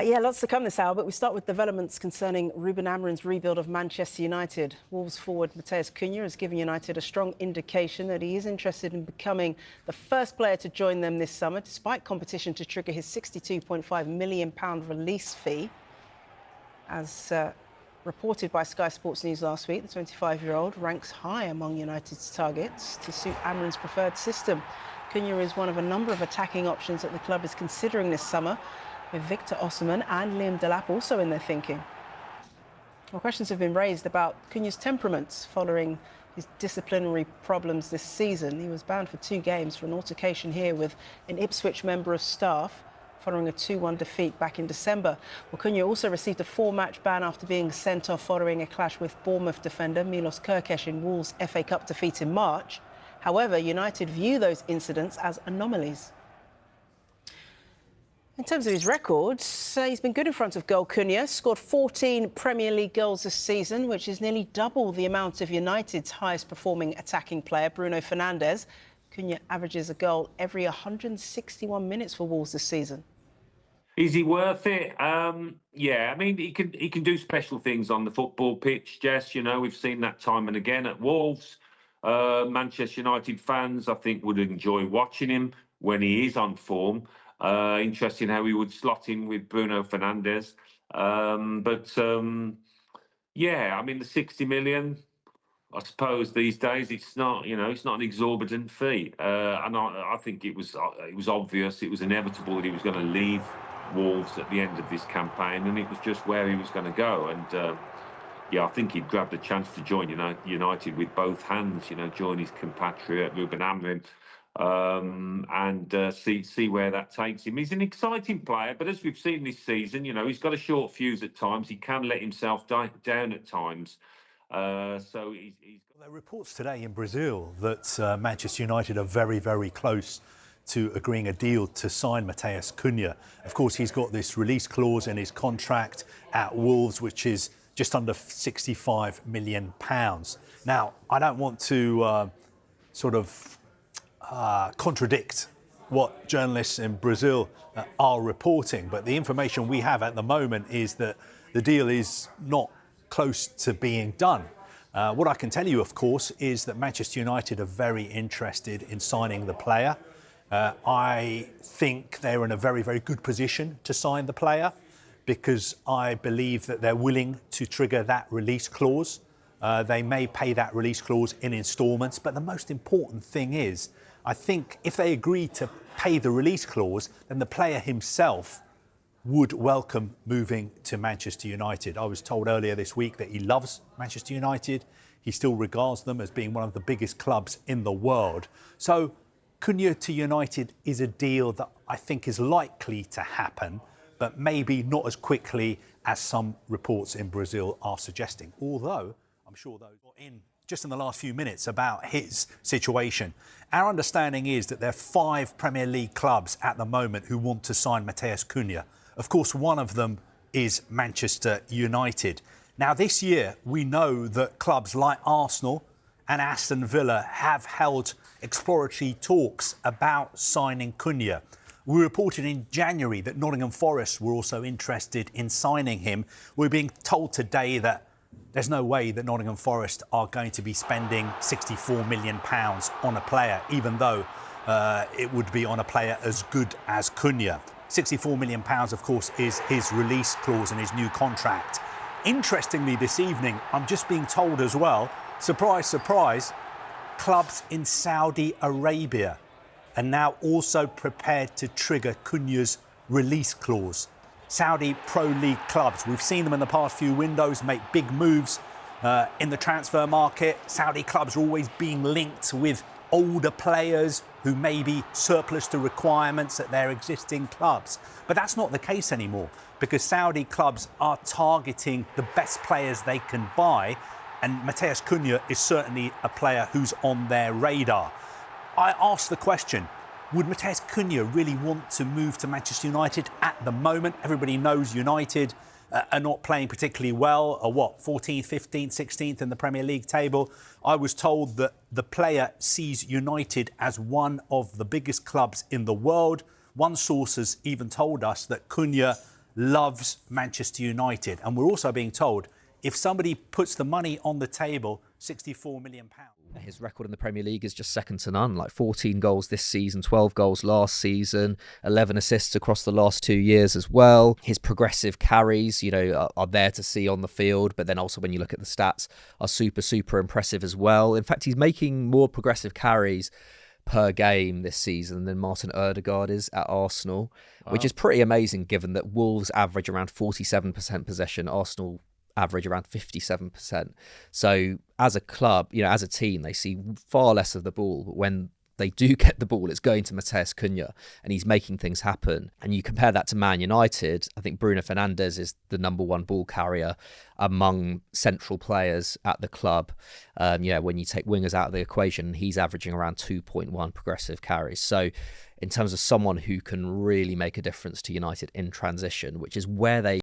Yeah, lots to come this hour, but we start with developments concerning Ruben Amorim's rebuild of Manchester United. Wolves forward Matheus Cunha has given United a strong indication that he is interested in becoming the first player to join them this summer, despite competition to trigger his £62.5 million release fee. As reported by Sky Sports News last week, the 25-year-old ranks high among United's targets to suit Amorim's preferred system. Cunha is one of a number of attacking options that the club is considering this summer, with Victor Osimhen and Liam Delap also in their thinking. Well, questions have been raised about Cunha's temperament following his disciplinary problems this season. He was banned for 2 games for an altercation here with an Ipswich member of staff following a 2-1 defeat back in December. Well, Cunha also received a 4-match ban after being sent off following a clash with Bournemouth defender Milos Kerkez in Wolves' FA Cup defeat in March. However, United view those incidents as anomalies. In terms of his records, he's been good in front of goal. Cunha scored 14 Premier League goals this season, which is nearly double the amount of United's highest-performing attacking player, Bruno Fernandes. Cunha averages a goal every 161 minutes for Wolves this season. Is he worth it? Yeah, I mean, he can do special things on the football pitch, Jess. You know, we've seen that time and again at Wolves. Manchester United fans, I think, would enjoy watching him when he is on form. Interesting how he would slot in with Bruno Fernandes. Yeah, I mean, the 60 million, I suppose these days it's not, you know, it's not an exorbitant fee. And I think it was obvious, it was inevitable that he was going to leave Wolves at the end of this campaign, and it was just where he was going to go. And yeah, I think he'd grabbed the chance to join United with both hands, you know, join his compatriot Ruben Amorim. And see where that takes him. He's an exciting player, but as we've seen this season, you know, he's got a short fuse at times. He can let himself down at times. So he's... There are reports today in Brazil that Manchester United are very, very close to agreeing a deal to sign Matheus Cunha. Of course, he's got this release clause in his contract at Wolves, which is just under £65 million. Now, I don't want to contradict what journalists in Brazil are reporting, but the information we have at the moment is that the deal is not close to being done. What I can tell you, of course, is that Manchester United are very interested in signing the player. I think they're in a very, very good position to sign the player because I believe that they're willing to trigger that release clause. They may pay that release clause in instalments, but the most important thing is, I think if they agree to pay the release clause, then the player himself would welcome moving to Manchester United. I was told earlier this week that he loves Manchester United. He still regards them as being one of the biggest clubs in the world. So Cunha to United is a deal that I think is likely to happen, but maybe not as quickly as some reports in Brazil are suggesting. Although, I'm sure those just in the last few minutes about his situation. Our understanding is that there are 5 Premier League clubs at the moment who want to sign Matheus Cunha. Of course, one of them is Manchester United. Now, this year, we know that clubs like Arsenal and Aston Villa have held exploratory talks about signing Cunha. We reported in January that Nottingham Forest were also interested in signing him. We're being told today that there's no way that Nottingham Forest are going to be spending £64 million on a player, even though it would be on a player as good as Cunha. £64 million, of course, is his release clause in his new contract. Interestingly, this evening, I'm just being told as well, surprise, surprise, clubs in Saudi Arabia are now also prepared to trigger Cunha's release clause. Saudi Pro League clubs, we've seen them in the past few windows make big moves in the transfer market. Saudi clubs are always being linked with older players who may be surplus to requirements at their existing clubs. But that's not the case anymore because Saudi clubs are targeting the best players they can buy, and Matheus Cunha is certainly a player who's on their radar. I asked the question, would Matheus Cunha really want to move to Manchester United at the moment? Everybody knows United are not playing particularly well, or 14th, 15th, 16th in the Premier League table. I was told that the player sees United as one of the biggest clubs in the world. One source has even told us that Cunha loves Manchester United. And we're also being told if somebody puts the money on the table, £64 million. His record in the Premier League is just second to none, like 14 goals this season, 12 goals last season, 11 assists across the last 2 years as well. His progressive carries, you know, are there to see on the field, but then also when you look at the stats, are super impressive as well. In fact, he's making more progressive carries per game this season than Martin Ødegaard is at Arsenal, which is pretty amazing given that Wolves average around 47% possession, Arsenal average around 57%. So as a club, you know, as a team, they see far less of the ball, but when they do get the ball, it's going to Matheus Cunha and he's making things happen. And you compare that to Man United, I think Bruno Fernandes is the #1 ball carrier among central players at the club. You know, when you take wingers out of the equation, he's averaging around 2.1 progressive carries. So in terms of someone who can really make a difference to United in transition, which is where they